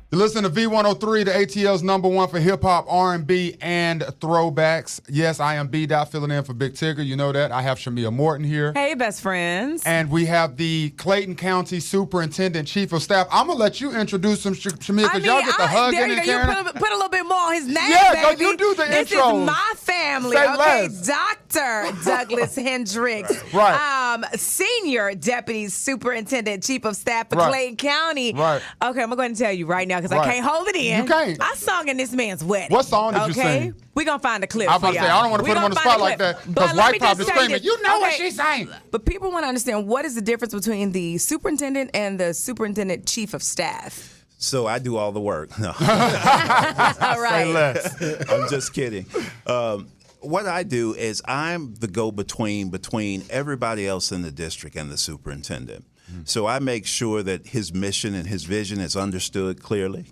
You listen to V103, the ATL's #1 for hip-hop, R&B, and throwbacks. Yes, I am B-Dot filling in for Big Tigger. You know that. I have Shamia Morton here. Hey, best friends. And we have the Clayton County Superintendent, Chief of Staff. I'm going to let you introduce him, Shamia, because y'all get the hug in and you put a little bit more on his name, yeah, baby. You do the this intro. This is my family. Say okay, less. Dr. Douglas Hendrix. Right. Senior Deputy Superintendent, Chief of Staff for Right. Clayton County. Right. Okay, I'm going to tell you right now because I can't hold it in. You can't. I sung in this man's wedding. What song did you sing? We're going to find a clip I was for about to y'all. say, I don't want to put him on the spot like that because white probably screaming, you know what she's saying. But people want to understand what is the difference between the superintendent and the superintendent chief of staff? So I do all the work. No. All right. Say less. I'm just kidding. What I do is I'm the go-between between everybody else in the district and the superintendent. So I make sure that his mission and his vision is understood clearly.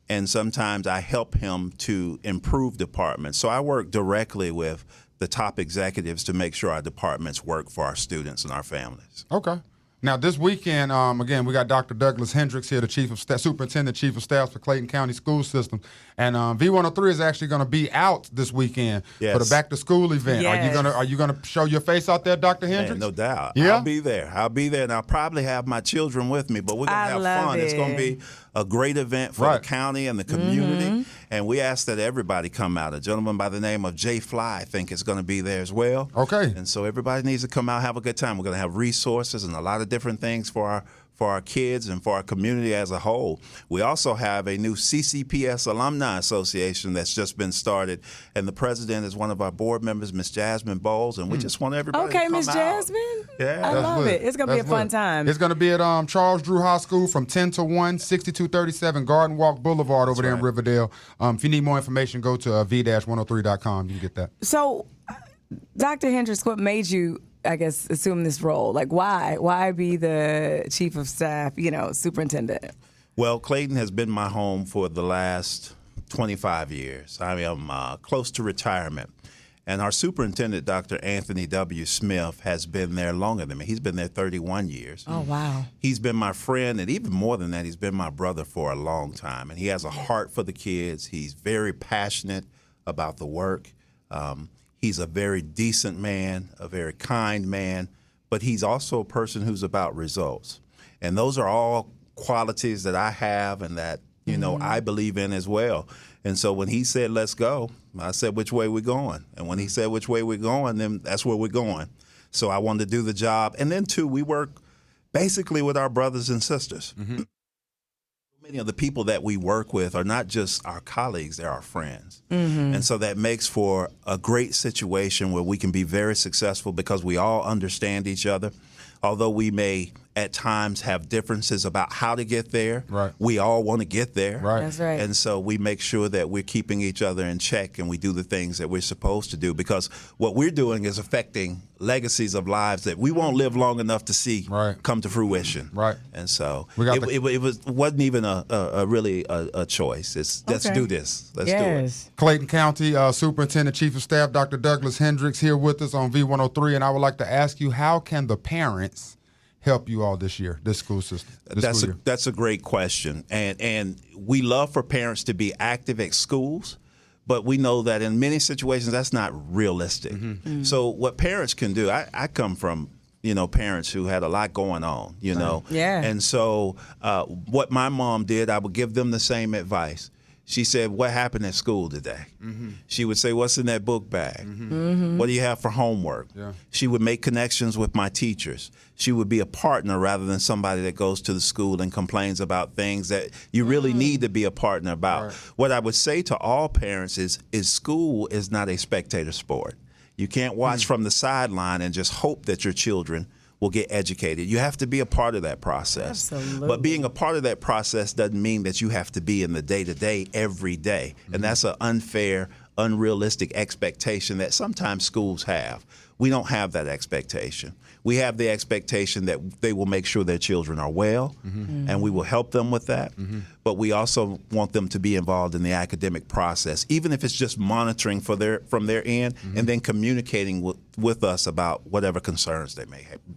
And sometimes I help him to improve departments. So I work directly with the top executives to make sure our departments work for our students and our families. Okay. Now, this weekend, again, we got Dr. Douglas Hendrix here, the Chief of Staff, Superintendent, Chief of Staff for Clayton County School System. And V103 is actually going to be out this weekend for the back-to-school event. Yes. Are you gonna show your face out there, Dr. Hendrix? Man, no doubt. Yeah? I'll be there. And I'll probably have my children with me, but we're going to have fun. It's going to be a great event for the county and the community. And we ask that everybody come out. A gentleman by the name of Jay Fly, I think, is going to be there as well. Okay. And so everybody needs to come out, have a good time. We're going to have resources and a lot of different things for our kids and for our community as a whole. We also have a new CCPS Alumni Association that's just been started, and the president is one of our board members, Miss Jasmine Bowles, and we just want everybody to come out. Miss Jasmine. Yeah. I love it. It's going to be a fun time. It's going to be at Charles Drew High School from 10 to 1, 6237 Garden Walk Boulevard over there in Riverdale. If you need more information, go to v-103.com. You can get that. So, Dr. Hendrix, what made you, I guess, assume this role? Like, why? Why be the chief of staff, superintendent? Well, Clayton has been my home for the last 25 years. I am close to retirement. And our superintendent, Dr. Anthony W. Smith, has been there longer than me. He's been there 31 years. Oh, wow. He's been my friend, and even more than that, he's been my brother for a long time. And he has a heart for the kids. He's very passionate about the work. He's a very decent man, a very kind man, but he's also a person who's about results. And those are all qualities that I have and that, I believe in as well. And so when he said, let's go, I said, which way we going? And when he said, which way we're going, then that's where we're going. So I wanted to do the job. And then, too, we work basically with our brothers and sisters. Many of the people that we work with are not just our colleagues, they're our friends. And so that makes for a great situation where we can be very successful because we all understand each other. Although we may at times have differences about how to get there, we all want to get there. That's right. And so we make sure that we're keeping each other in check and we do the things that we're supposed to do because what we're doing is affecting legacies of lives that we won't live long enough to see come to fruition. And so it wasn't even a choice. Let's do this. Let's do it. Clayton County Superintendent, Chief of Staff, Dr. Douglas Hendrix here with us on V103. And I would like to ask you, how can the parents help you all this year, this school system? That's a great question. And we love for parents to be active at schools, but we know that in many situations that's not realistic. So what parents can do, I come from parents who had a lot going on, And so what my mom did, I would give them the same advice. She said, what happened at school today? She would say, what's in that book bag? What do you have for homework? She would make connections with my teachers. She would be a partner rather than somebody that goes to the school and complains about things that you really need to be a partner about. What I would say to all parents is school is not a spectator sport. You can't watch from the sideline and just hope that your children will get educated. You have to be a part of that process. Absolutely. But being a part of that process doesn't mean that you have to be in the day-to-day every day. And that's an unfair, unrealistic expectation that sometimes schools have. We don't have that expectation. We have the expectation that they will make sure their children are well, and we will help them with that. But we also want them to be involved in the academic process, even if it's just monitoring from their end, and then communicating with us about whatever concerns they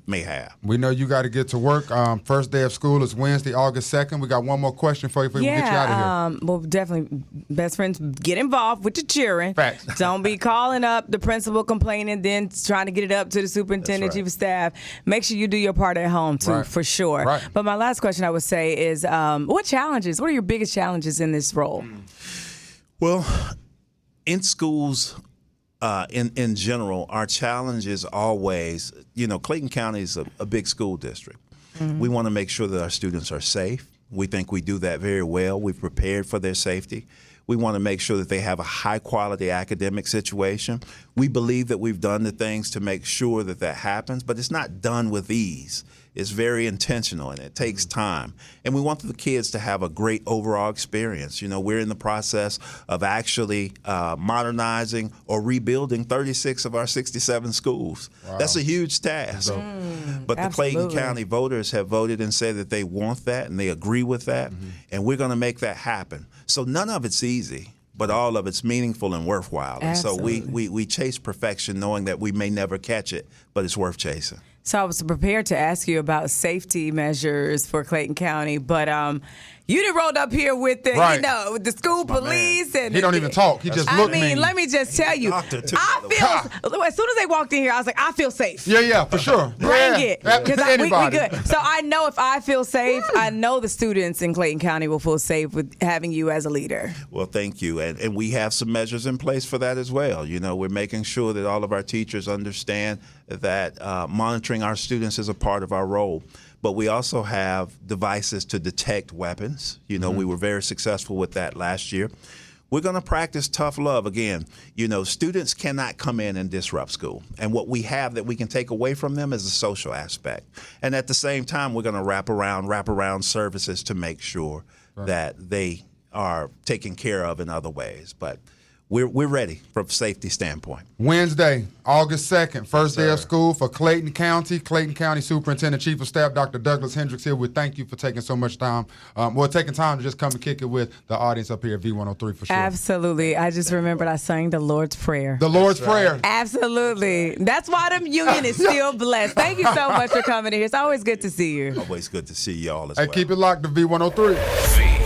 may have. We know you got to get to work. First day of school is Wednesday, August 2nd. We got one more question for you before we get you out of here. Well, definitely, best friends, get involved with your children. Facts. Don't be calling up the principal complaining, then trying to get it up to the superintendent, chief of staff. Make sure you do your part at home, too, for sure. Right. But my last question I would say is, what are your biggest challenges in this role? Well, in schools, in general, our challenge is always, Clayton County is a big school district. We want to make sure that our students are safe. We think we do that very well. We've prepared for their safety. We want to make sure that they have a high-quality academic situation. We believe that we've done the things to make sure that that happens, but it's not done with ease. It's very intentional, and it takes time. And we want the kids to have a great overall experience. We're in the process of actually modernizing or rebuilding 36 of our 67 schools. Wow. That's a huge task. But the Clayton County voters have voted and said that they want that, and they agree with that, and we're going to make that happen. So none of it's easy, but all of it's meaningful and worthwhile. And so we chase perfection knowing that we may never catch it, but it's worth chasing. So I was prepared to ask you about safety measures for Clayton County, but you done rolled up here with the, with the school police. And he don't even talk. He just looked mean. Let me just tell you, as soon as they walked in here, I was like, I feel safe. Yeah, for sure. Bring it. Because we good. So I know if I feel safe, I know the students in Clayton County will feel safe with having you as a leader. Well, thank you. And we have some measures in place for that as well. We're making sure that all of our teachers understand that monitoring our students is a part of our role. But we also have devices to detect weapons. We were very successful with that last year. We're going to practice tough love again. Students cannot come in and disrupt school. And what we have that we can take away from them is the social aspect. And at the same time, we're going to wrap around services to make sure that they are taken care of in other ways. But we're ready from a safety standpoint. Wednesday, August 2nd, first day of school for Clayton County. Clayton County Superintendent, Chief of Staff, Dr. Douglas Hendrix here. We thank you for taking so much time. Taking time to just come and kick it with the audience up here at V103 for sure. Absolutely. I just remembered I sang the Lord's Prayer. The Lord's Prayer. Absolutely. That's why the union is still blessed. Thank you so much for coming here. It's always good to see you. Always good to see y'all as well. Keep it locked to V103.